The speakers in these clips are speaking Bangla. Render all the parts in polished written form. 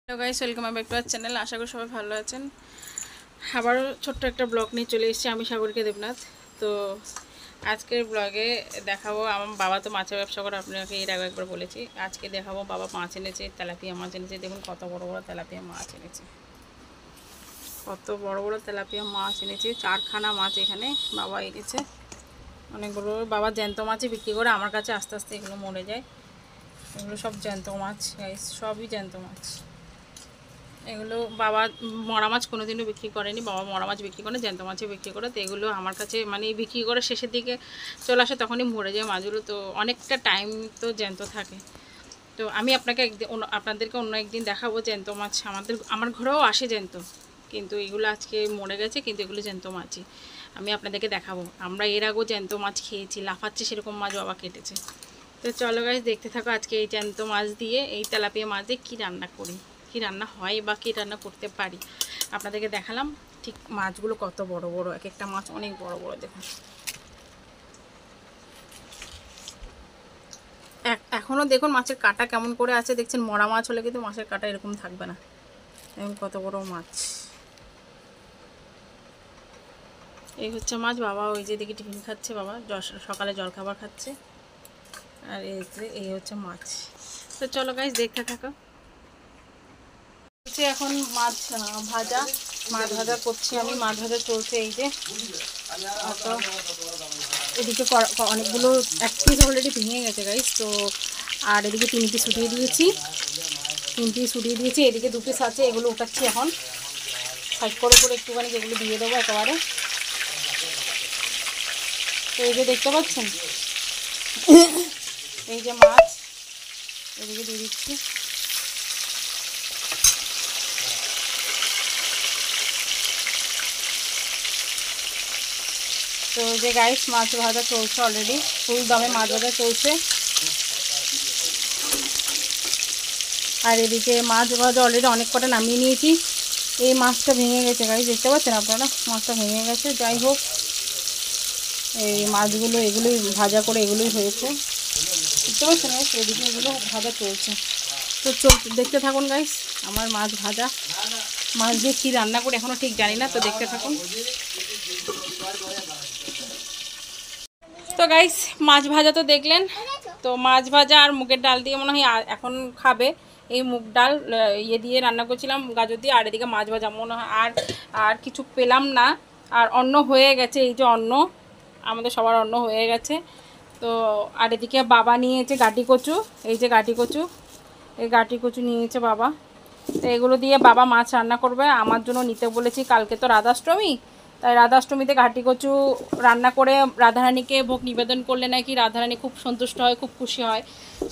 Hello guys, welcome back to our channel. আশা করি সবাই ভালো আছেন। আবারও ছোট্ট একটা ব্লগ নিয়ে চলে এসেছি আমি, সাগরিকা দেবনাথ। তো আজকের ব্লগে দেখাবো, আমার বাবা তো মাছের ব্যবসা করে, আপনাকে এর আগে একবার বলেছি। আজকে দেখাবো বাবা মাছ এনেছে, তেলাপিয়া মাছ এনেছে। দেখুন কত বড় বড় তেলাপিয়া মাছ এনেছে, কত বড় বড় তেলাপিয়া মাছ এনেছে। 4খানা মাছ এখানে বাবা এনেছে, অনেক বড় বড়। বাবা জ্যান্ত মাছই বিক্রি করে, আমার কাছে আস্তে আস্তে এগুলো মরে যায়। এগুলো সব জ্যান্ত মাছ গাইস, সবই জ্যান্ত মাছ। এগুলো বাবা মরা মাছ কোনোদিনও বিক্রি করেনি, বাবা মরা মাছ বিক্রি করে, জ্যান্ত মাছও বিক্রি করে। তো এগুলো আমার কাছে মানে বিক্রি করে শেষের দিকে চলে আসে, তখনই মরে যায় মাছগুলো। তো অনেকটা টাইম তো জ্যান্ত থাকে। তো আমি আপনাদেরকে অন্য একদিন দেখাবো জ্যান্ত মাছ। আমার ঘরেও আসে জ্যান্ত, কিন্তু এগুলো আজকে মরে গেছে, কিন্তু এগুলো জ্যান্ত মাছই। আমি আপনাদেরকে দেখাবো। আমরা এর আগেও জ্যান্ত মাছ খেয়েছি, লাফাচ্ছে সেরকম মাছ বাবা কেটেছে। তো চলো গাইস, দেখতে থাকো আজকে এই জ্যান্ত মাছ দিয়ে, এই তেলাপিয়া মাছ দিয়ে কী রান্না করি, কী রান্না হয় বা কী রান্না করতে পারি আপনাদেরকে দেখালাম। ঠিক মাছগুলো কত বড় বড়, এক একটা মাছ অনেক বড় বড়। দেখুন এখনও দেখুন মাছের কাঁটা কেমন করে আছে, দেখছেন? মরা মাছ হলে কিন্তু মাছের কাঁটা এরকম থাকবে না। এখন কত বড় মাছ। এই হচ্ছে মাছ। বাবা ওই যে দিকে টিফিন খাচ্ছে, বাবা সকালে জলখাবার খাচ্ছে। আর এই হচ্ছে মাছ। তো চলো গাইস, দেখতে থাকো। এখন মাছ ভাজা করছি আমি। মাছ ভাজা চলছে এই যে। তো এদিকে অনেকগুলো, এক পিস অলরেডি ভেঙে গেছে গাইস। তো আর এদিকে 3 পিস উঠিয়ে দিয়েছি, এদিকে 2 পিস আছে, এগুলো উঠাচ্ছি এখন। সাইড করে একটুখানি যেগুলো দিয়ে দেবো একেবারে। তো এই যে দেখতে পাচ্ছেন, এই যে মাছ এদিকে দিয়ে দিচ্ছি। তো যে গাইস, মাছ ভাজা চলছে অলরেডি, ফুল দমে মাছ ভাজা চলছে। আর এদিকে মাছ ভাজা অলরেডি অনেক কটা নামিয়ে নিয়েছি। এই মাছটা ভেঙে গেছে গাইস, দেখতে পাচ্ছেন আপনারা, মাছটা ভেঙে গেছে। যাই হোক, এই মাছগুলো এগুলোই ভাজা করে এগুলোই হয়েছে, দেখতে পাচ্ছেন গাইস। এদিকে এগুলো ভাজা চলছে। তো দেখতে থাকুন গাইস আমার মাছ ভাজা। মাছ দিয়ে কী রান্না করে এখনও ঠিক জানি না, তো দেখতে থাকুন। তো গাইস, মাছ ভাজা তো দেখলেন। তো মাছ ভাজা আর মুগের ডাল দিয়ে মনে হয় এখন খাবে। এই মুগ ডাল দিয়ে রান্না করছিলাম গাজর দিয়ে, আর এদিকে মাছ ভাজা মনে হয়। আর কিছু পেলাম না। আর অন্ন হয়ে গেছে, এই যে অন্ন, আমাদের সবার অন্ন হয়ে গেছে। তো আর এদিকে বাবা নিয়েছে গাটি কচু, এই যে গাটি কচু, এই গাটি কচু নিয়েছে বাবা। তো এগুলো দিয়ে বাবা মাছ রান্না করবে, আমার জন্য নিতে বলেছি। কালকে তো রাধাষ্টমী, তাই রাধাষ্টমীতে ঘাটি কচু রান্না করে রাধারানীকে ভোগ নিবেদন করলে নাকি রাধারানী খুব সন্তুষ্ট হয়, খুব খুশি হয়।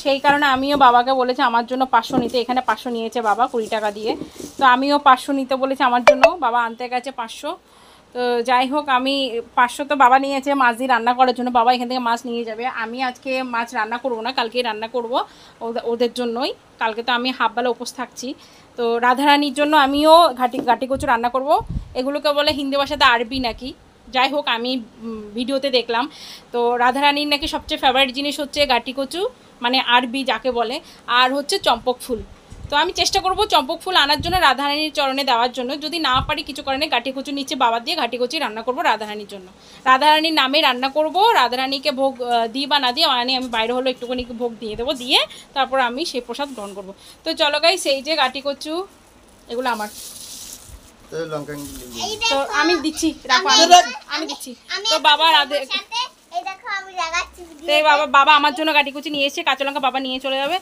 সেই কারণে আমিও বাবাকে বলেছি আমার জন্য 500 নিতে। এখানে 500 নিয়েছে বাবা 20 টাকা দিয়ে। তো আমিও 500 নিতে বলেছি আমার জন্য, বাবা আনতে গেছে 500। তো যাই হোক, আমি 500 তো বাবা নিয়েছে মাছ দিয়ে রান্না করার জন্য। বাবা এখান থেকে মাছ নিয়ে যাবে। আমি আজকে মাছ রান্না করবো না, কালকেই রান্না করব ওদের জন্যই। কালকে তো আমি হাফবেলা উপোস থাকছি। তো রাধারানীর জন্য আমিও ঘাটি কচু রান্না করব। এগুলোকে বলে হিন্দি ভাষাতে আরবি নাকি, যাই হোক আমি ভিডিওতে দেখলাম। তো রাধারানীর নাকি সবচেয়ে ফেভারিট জিনিস হচ্ছে ঘাটি কচু, মানে আরবি যাকে বলে, আর হচ্ছে চম্পক ফুল। তো আমি চেষ্টা করব চম্পক ফুল আনার জন্য, রাধারানীর চরণে দেওয়ার জন্য। যদি না পারি কিছু কারণে ঘাটি কচু নিচে বাবা দিয়ে ঘাটি কচুই রান্না করব রাধারানীর জন্য। রাধারানীর নামে রান্না করব, রাধারানীকে ভোগ দিই বা না দিয়ে, মানে আমি বাইরে হলো একটুখানি ভোগ দিয়ে দেবো, দিয়ে তারপর আমি সেই প্রসাদ গ্রহণ করব। তো চলো গাইস, সেই যে ঘাটি কচু, এগুলো আমার। তো আমি দিচ্ছি, আমি দিচ্ছি। তো বাবা বাবা আমার জন্য গাটি কুচি নিয়ে এসে, কাঁচা লঙ্কা বাবা নিয়ে চলে যাবে।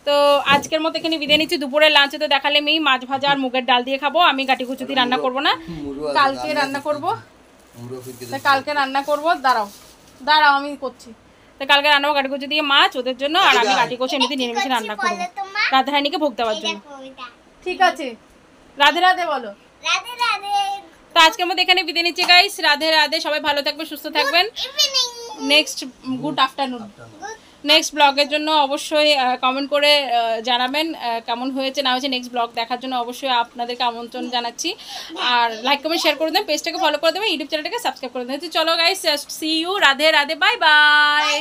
তো আজকের মতো এখানে বিদায় নিচ্ছি। দুপুরের লাঞ্চে তো দেখালে মেয়ে মাছ ভাজা আর মুগের ডাল দিয়ে খাবো। আমি গাটি কুচি দিয়ে রান্না করবো না, কালকে রান্না করবো। দাঁড়াও আমি করছি। তো কালকে রান্না গাটি কুচি দিয়ে মাছ ওদের জন্য, আর আমি গাটি কুচি এমনিতে নিরামিষে রান্না করবো রাধারানীকে ভোগ দেওয়ার জন্য। ঠিক আছে, রাধে রাধে বলো। তো আজকের মধ্যে এখানে বিদায় নিচ্ছি গাইস। রাধে রাধে, সবাই ভালো থাকবেন, সুস্থ থাকবেন। Next good afternoon. নেক্সট ব্লগের জন্য অবশ্যই কমেন্ট করে জানাবেন কেমন হয়েছে না হয়েছে। নেক্সট ব্লগ দেখার জন্য অবশ্যই আপনাদেরকে আমন্ত্রণ জানাচ্ছি। আর লাইক কমেন্ট শেয়ার করে দেবেন, পেজটাকে ফলো করে দেবেন, ইউটিউব চ্যানেলটাকে সাবস্ক্রাইব করে দেবেন। চলো guys, see you, Radhe Radhe, bye by.